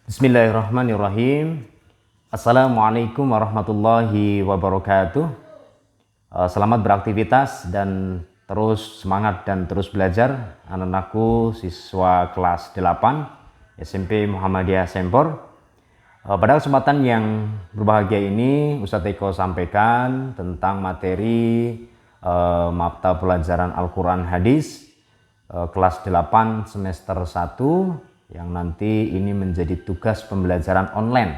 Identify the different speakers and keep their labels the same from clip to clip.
Speaker 1: Bismillahirrahmanirrahim. Assalamualaikum warahmatullahi wabarakatuh. Selamat beraktivitas dan terus semangat dan terus belajar anak-anakku siswa kelas 8 SMP Muhammadiyah Sempor. Pada kesempatan yang berbahagia ini Ustadz Eko sampaikan tentang materi mata pelajaran Al-Quran Hadis kelas 8 semester 1 yang nanti ini menjadi tugas pembelajaran online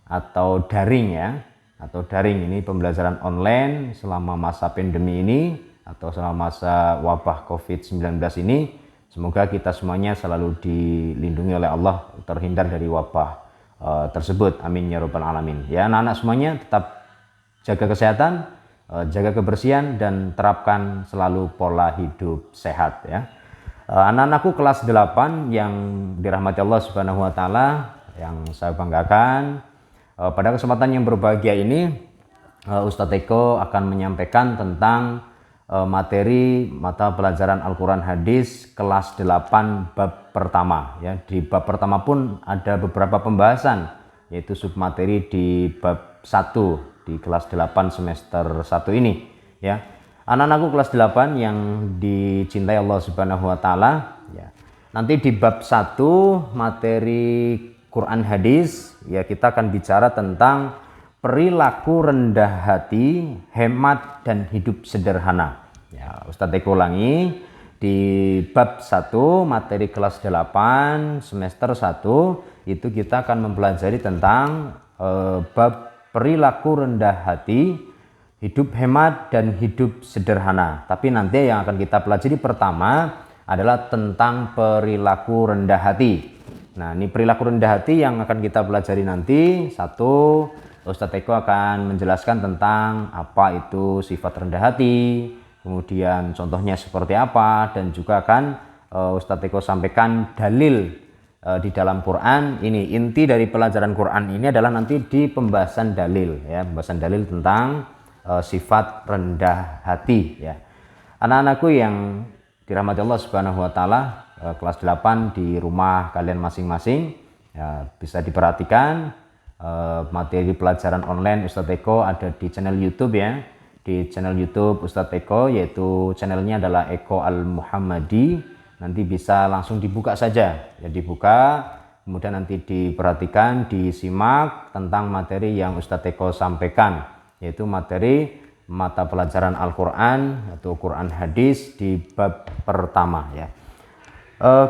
Speaker 1: atau daring ya, atau daring. Ini pembelajaran online selama masa pandemi ini atau selama masa wabah COVID-19 ini. Semoga kita semuanya selalu dilindungi oleh Allah, terhindar dari wabah tersebut. Amin ya rabbal alamin. Ya, anak-anak semuanya tetap jaga kesehatan, jaga kebersihan, dan terapkan selalu pola hidup sehat ya. Anak-anakku kelas 8 yang dirahmati Allah Subhanahu wa taala, yang saya banggakan, pada kesempatan yang berbahagia ini Ustadz Eko akan menyampaikan tentang materi mata pelajaran Al-Quran Hadis kelas 8 bab pertama ya. Di bab pertama pun ada beberapa pembahasan, yaitu submateri di bab 1 di kelas 8 semester 1 ini ya. Anak-anakku kelas 8 yang dicintai Allah Subhanahu wa taala ya. Nanti di bab 1 materi Quran Hadis ya, kita akan bicara tentang perilaku rendah hati, hemat, dan hidup sederhana. Ya, Ustadz Eko ulangi, di bab 1 materi kelas 8 semester 1 itu kita akan mempelajari tentang bab perilaku rendah hati, hidup hemat, dan hidup sederhana. Tapi nanti yang akan kita pelajari pertama adalah tentang perilaku rendah hati. Nah, ini perilaku rendah hati yang akan kita pelajari nanti. Satu, Ustadz Eko akan menjelaskan tentang apa itu sifat rendah hati, kemudian contohnya seperti apa, dan juga akan Ustadz Eko sampaikan dalil di dalam Quran. Ini inti dari pelajaran Quran ini adalah nanti di pembahasan dalil ya, pembahasan dalil tentang sifat rendah hati ya. Anak-anakku yang dirahmati Allah Subhanahu wa taala, kelas 8 di rumah kalian masing-masing ya, bisa diperhatikan materi pelajaran online Ustadz Eko ada di channel YouTube ya. Di channel YouTube Ustadz Eko, yaitu channelnya adalah Eko Al-Muhammadi. Nanti bisa langsung dibuka saja ya, dibuka, kemudian nanti diperhatikan, disimak tentang materi yang Ustadz Eko sampaikan, yaitu materi mata pelajaran Al-Quran atau Quran Hadis di bab pertama ya.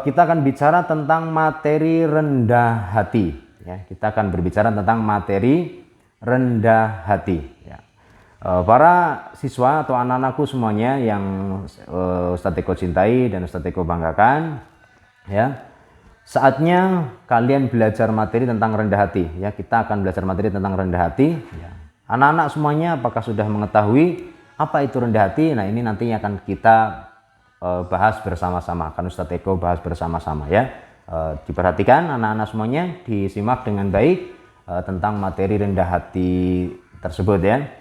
Speaker 1: Kita akan bicara tentang materi rendah hati ya. Kita akan berbicara tentang materi rendah hati ya. Para siswa atau anak-anakku semuanya yang Ustadz Eko cintai dan Ustadz Eko banggakan ya, saatnya kalian belajar materi tentang rendah hati ya. Kita akan belajar materi tentang rendah hati ya. Anak-anak semuanya apakah sudah mengetahui apa itu rendah hati? Nah, ini nantinya akan kita bahas bersama-sama, akan Ustadz Eko bahas bersama-sama ya. Diperhatikan anak-anak semuanya, disimak dengan baik tentang materi rendah hati tersebut ya.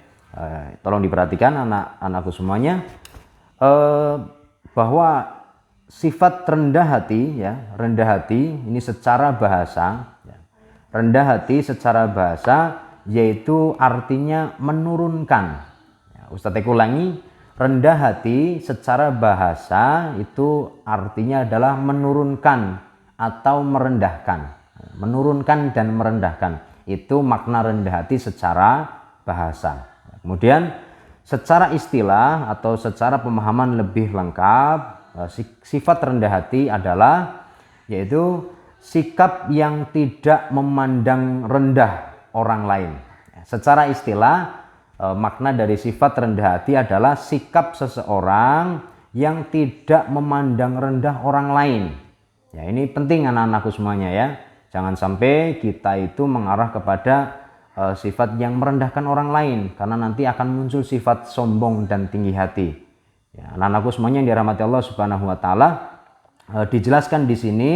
Speaker 1: Tolong diperhatikan anak-anakku semuanya, bahwa sifat rendah hati ya, rendah hati ini secara bahasa ya. Rendah hati secara bahasa yaitu artinya menurunkan. Ustadz Eko ulangi, rendah hati secara bahasa itu artinya adalah menurunkan atau merendahkan. Menurunkan dan merendahkan, itu makna rendah hati secara bahasa. Kemudian secara istilah atau secara pemahaman lebih lengkap, sifat rendah hati adalah yaitu sikap yang tidak memandang rendah orang lain. Secara istilah, makna dari sifat rendah hati adalah sikap seseorang yang tidak memandang rendah orang lain. Ya, ini penting anak-anakku semuanya ya. Jangan sampai kita itu mengarah kepada sifat yang merendahkan orang lain, karena nanti akan muncul sifat sombong dan tinggi hati. Ya, anak-anakku semuanya yang dirahmati Allah Subhanahu wa taala, dijelaskan di sini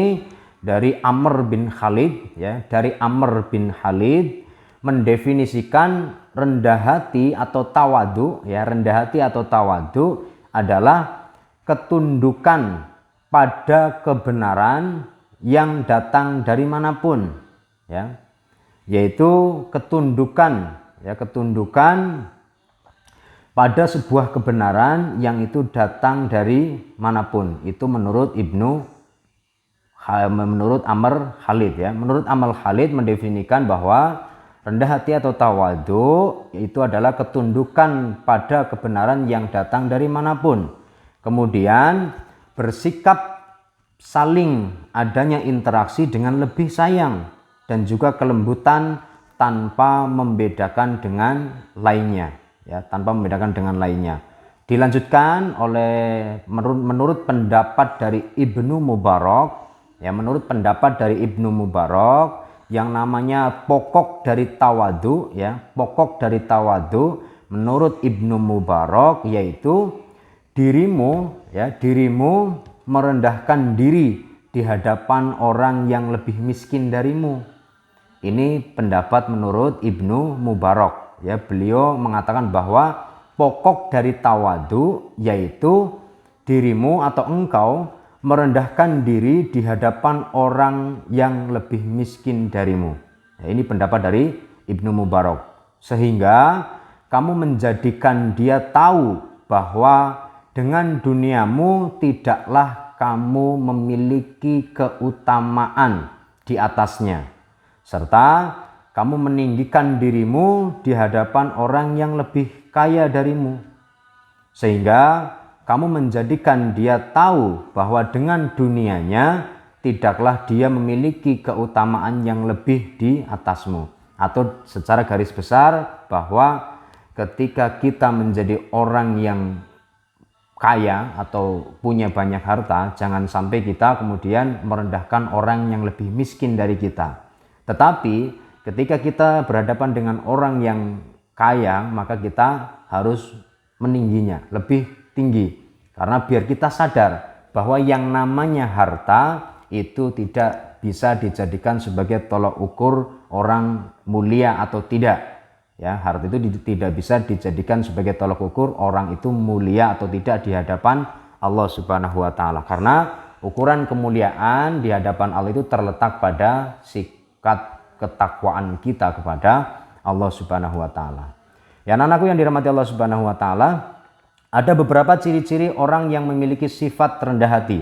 Speaker 1: dari Amr bin Khalid ya, dari Amr bin Khalid mendefinisikan rendah hati atau tawadu ya. Rendah hati atau tawadu adalah ketundukan pada kebenaran yang datang dari manapun ya, yaitu ketundukan, ya, ketundukan pada sebuah kebenaran yang itu datang dari manapun. Itu menurut Amr Khalid, ya. Menurut Amr Khalid mendefinisikan bahwa rendah hati atau tawadu itu adalah ketundukan pada kebenaran yang datang dari manapun. Kemudian bersikap saling adanya interaksi dengan lebih sayang dan juga kelembutan tanpa membedakan dengan lainnya, ya, tanpa membedakan dengan lainnya. Dilanjutkan oleh menurut pendapat dari Ibnu Mubarak, ya, menurut pendapat dari Ibnu Mubarak yang namanya pokok dari tawadu, ya, pokok dari tawadu menurut Ibnu Mubarak yaitu dirimu, ya, dirimu merendahkan diri di hadapan orang yang lebih miskin darimu. Ini pendapat menurut Ibnu Mubarak, ya. Beliau mengatakan bahwa pokok dari tawadu yaitu dirimu atau engkau merendahkan diri di hadapan orang yang lebih miskin darimu. Ya, ini pendapat dari Ibnu Mubarak. Sehingga kamu menjadikan dia tahu bahwa dengan duniamu tidaklah kamu memiliki keutamaan di atasnya, serta kamu meninggikan dirimu di hadapan orang yang lebih kaya darimu, sehingga kamu menjadikan dia tahu bahwa dengan dunianya tidaklah dia memiliki keutamaan yang lebih di atasmu. Atau secara garis besar bahwa ketika kita menjadi orang yang kaya atau punya banyak harta, jangan sampai kita kemudian merendahkan orang yang lebih miskin dari kita. Tetapi ketika kita berhadapan dengan orang yang kaya, maka kita harus meningginya, lebih tinggi. Karena biar kita sadar bahwa yang namanya harta itu tidak bisa dijadikan sebagai tolak ukur orang mulia atau tidak. Ya, harta itu tidak bisa dijadikan sebagai tolak ukur orang itu mulia atau tidak di hadapan Allah Subhanahu wa taala. Karena ukuran kemuliaan di hadapan Allah itu terletak pada sikap ketakwaan kita kepada Allah Subhanahu wa taala. Ya, anak-anakku yang dirahmati Allah Subhanahu wa taala, ada beberapa ciri-ciri orang yang memiliki sifat rendah hati.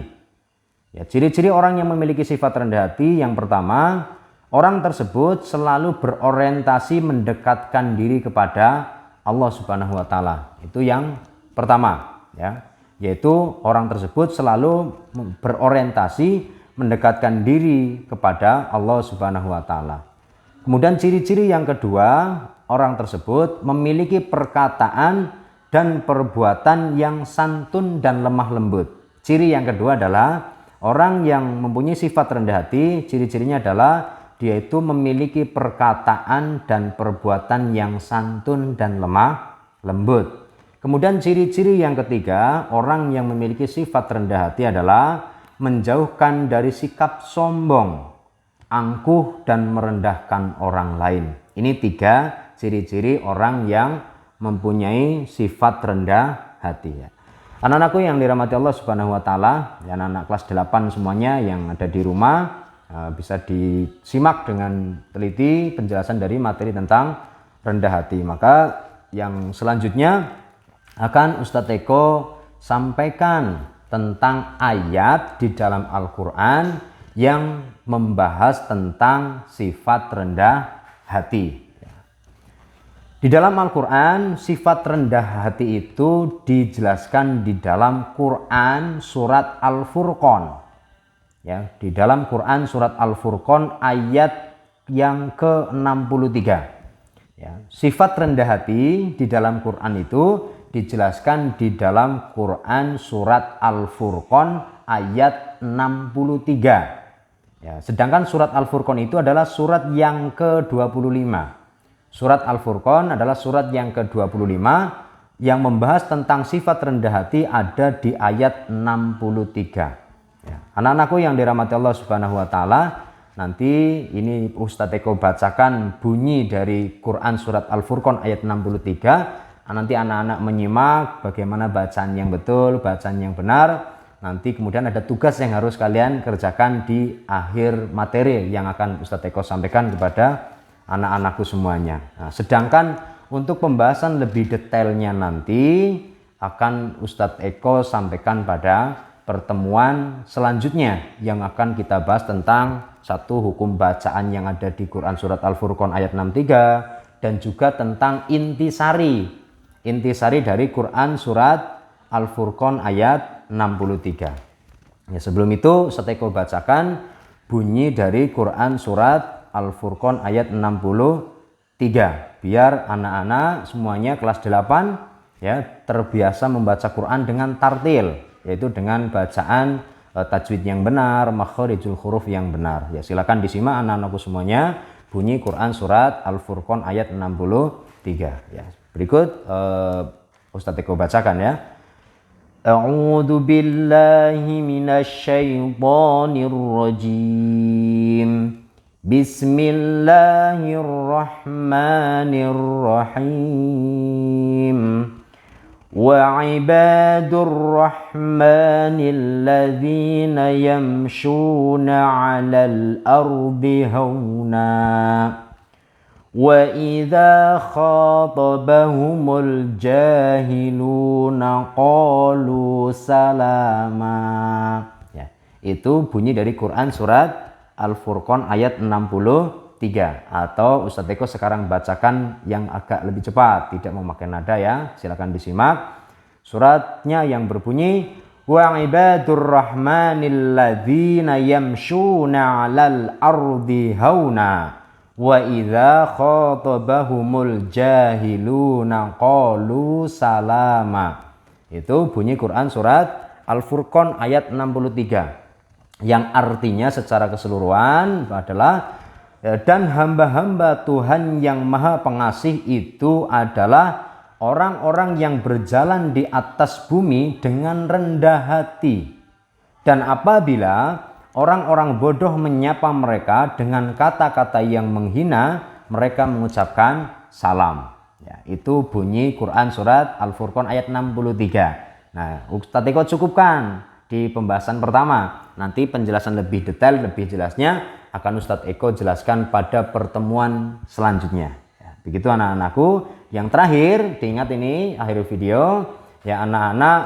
Speaker 1: Ya, ciri-ciri orang yang memiliki sifat rendah hati, yang pertama, orang tersebut selalu berorientasi mendekatkan diri kepada Allah Subhanahu wa taala. Itu yang pertama, ya. Yaitu orang tersebut selalu berorientasi mendekatkan diri kepada Allah Subhanahu wa taala. Kemudian ciri-ciri yang kedua, orang tersebut memiliki perkataan dan perbuatan yang santun dan lemah lembut. Ciri yang kedua adalah orang yang mempunyai sifat rendah hati, ciri-cirinya adalah dia itu memiliki perkataan dan perbuatan yang santun dan lemah lembut. Kemudian ciri-ciri yang ketiga, orang yang memiliki sifat rendah hati adalah menjauhkan dari sikap sombong, angkuh dan merendahkan orang lain. Ini 3 ciri-ciri orang yang mempunyai sifat rendah hati, ya. Anak-anakku yang dirahmati Allah Subhanahu wa taala, ya, anak-anak kelas 8 semuanya yang ada di rumah, bisa disimak dengan teliti penjelasan dari materi tentang rendah hati. Maka yang selanjutnya akan Ustadz Eko sampaikan tentang ayat di dalam Al-Quran yang membahas tentang sifat rendah hati. Di dalam Al-Quran, sifat rendah hati itu dijelaskan di dalam Quran surat Al-Furqan. Ya, di dalam Quran surat Al-Furqan ayat yang ke-63. Ya, sifat rendah hati di dalam Quran itu dijelaskan di dalam Quran surat Al-Furqan ayat 63. Ya, sedangkan surat Al-Furqan itu adalah surat yang ke-25. Surat Al-Furqan adalah surat yang ke-25 yang membahas tentang sifat rendah hati ada di ayat 63. Ya, anak-anakku yang dirahmati Allah Subhanahu wa taala, nanti ini Ustadz Eko bacakan bunyi dari Quran surat Al-Furqan ayat 63. Nanti anak-anak menyimak bagaimana bacaan yang betul, bacaan yang benar. nanti kemudian ada tugas yang harus kalian kerjakan di akhir materi yang akan Ustadz Eko sampaikan kepada anak-anakku semuanya. Nah, sedangkan untuk pembahasan lebih detailnya nanti akan Ustadz Eko sampaikan pada pertemuan selanjutnya yang akan kita bahas tentang satu hukum bacaan yang ada di Quran surat Al-Furqan ayat 63 dan juga tentang intisari dari Quran surat Al-Furqan ayat 63. Ya, sebelum itu Ustadz Eko bacakan bunyi dari Quran surat Al-Furqan ayat 63 biar anak-anak semuanya kelas 8 ya terbiasa membaca Quran dengan tartil, yaitu dengan bacaan tajwid yang benar, makharijul huruf yang benar. Ya, silakan disimak anak-anakku semuanya bunyi Quran surat Al-Furqan ayat 63 ya. Berikut Ustadz Eko bacakan ya. A'udzu billahi minasyaitonir rajim. Bismillahirrahmanirrahim. وعباد الرحمن الذين يمشون على الأرض هونا وإذا خاطبهم الجاهلون قالوا سلاما. Ya, itu bunyi dari Quran surat Al-Furqan ayat 63 atau Ustadz Eko sekarang bacakan yang agak lebih cepat, tidak memakai nada ya. Silakan disimak. Suratnya yang berbunyi wa ibadur rahmanil ladzina yamshuna 'alal ardi hauna wa idza khatabahumul jahiluna qalu salama. Itu bunyi Quran surat Al-Furqan ayat 63 yang artinya secara keseluruhan adalah dan hamba-hamba Tuhan yang Maha Pengasih itu adalah orang-orang yang berjalan di atas bumi dengan rendah hati. Dan apabila orang-orang bodoh menyapa mereka dengan kata-kata yang menghina, mereka mengucapkan salam. Ya, itu bunyi Quran surat Al-Furqan ayat 63. Nah, Ustadz Eko cukupkan di pembahasan pertama. Nanti penjelasan lebih detail, lebih jelasnya akan Ustadz Eko jelaskan pada pertemuan selanjutnya. Ya, begitu anak-anakku. Yang terakhir, diingat ini akhir video, ya anak-anak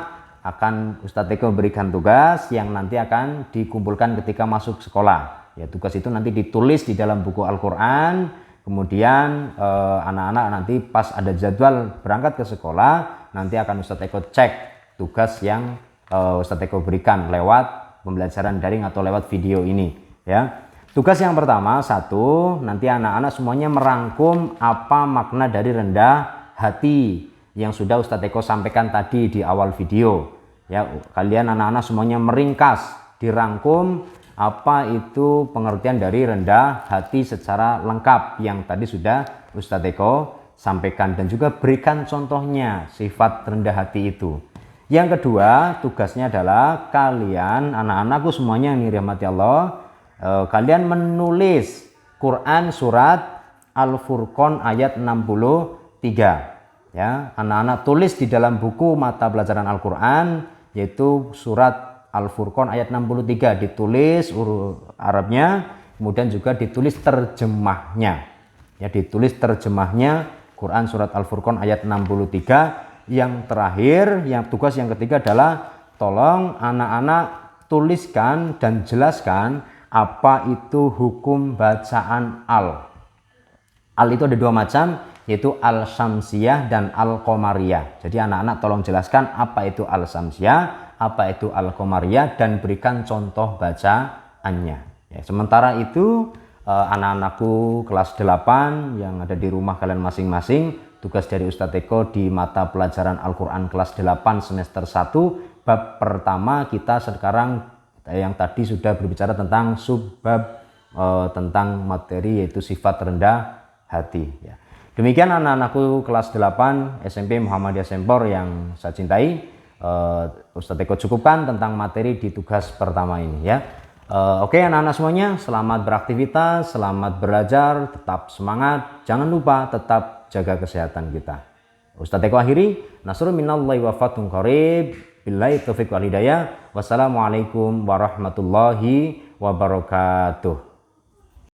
Speaker 1: akan Ustadz Eko berikan tugas yang nanti akan dikumpulkan ketika masuk sekolah. Ya, tugas itu nanti ditulis di dalam buku Al-Quran, kemudian anak-anak nanti pas ada jadwal berangkat ke sekolah, nanti akan Ustadz Eko cek tugas yang Ustadz Eko berikan lewat pembelajaran daring atau lewat video ini ya. Tugas yang pertama, satu, nanti anak-anak semuanya merangkum apa makna dari rendah hati yang sudah Ustadz Eko sampaikan tadi di awal video ya. Kalian anak-anak semuanya meringkas, dirangkum apa itu pengertian dari rendah hati secara lengkap yang tadi sudah Ustadz Eko sampaikan dan juga berikan contohnya sifat rendah hati itu. Yang kedua, tugasnya adalah kalian, anak-anakku semuanya yang dirahmati Allah, kalian menulis Quran surat Al-Furqan ayat 63. Ya, anak-anak tulis di dalam buku mata pelajaran Al-Quran, yaitu surat Al-Furqan ayat 63. Ditulis huruf Arabnya, kemudian juga ditulis terjemahnya. Ya, ditulis terjemahnya Quran surat Al-Furqan ayat 63. Yang terakhir, yang tugas yang ketiga adalah tolong anak-anak tuliskan dan jelaskan apa itu hukum bacaan al. Al itu ada dua macam, yaitu al-syamsiyah dan al-qamariyah. Jadi anak-anak tolong jelaskan apa itu al-syamsiyah, apa itu al-qamariyah, dan berikan contoh bacaannya. Ya, sementara itu anak-anakku kelas 8 yang ada di rumah kalian masing-masing, tugas dari Ustadz Eko di mata pelajaran Al-Quran kelas 8 semester 1 bab pertama, kita sekarang yang tadi sudah berbicara tentang subbab tentang materi yaitu sifat rendah hati ya. Demikian anak-anakku kelas 8 SMP Muhammadiyah Sempor yang saya cintai, Ustadz Eko cukupkan tentang materi di tugas pertama ini ya. Oke anak-anak semuanya, selamat beraktivitas, selamat belajar, tetap semangat, jangan lupa tetap jaga kesehatan kita. Ustadz Eko akhiri, nasrun minallahi wa fathun qarib. Billahi taufiq wal hidayah. Wassalamualaikum warahmatullahi wabarakatuh.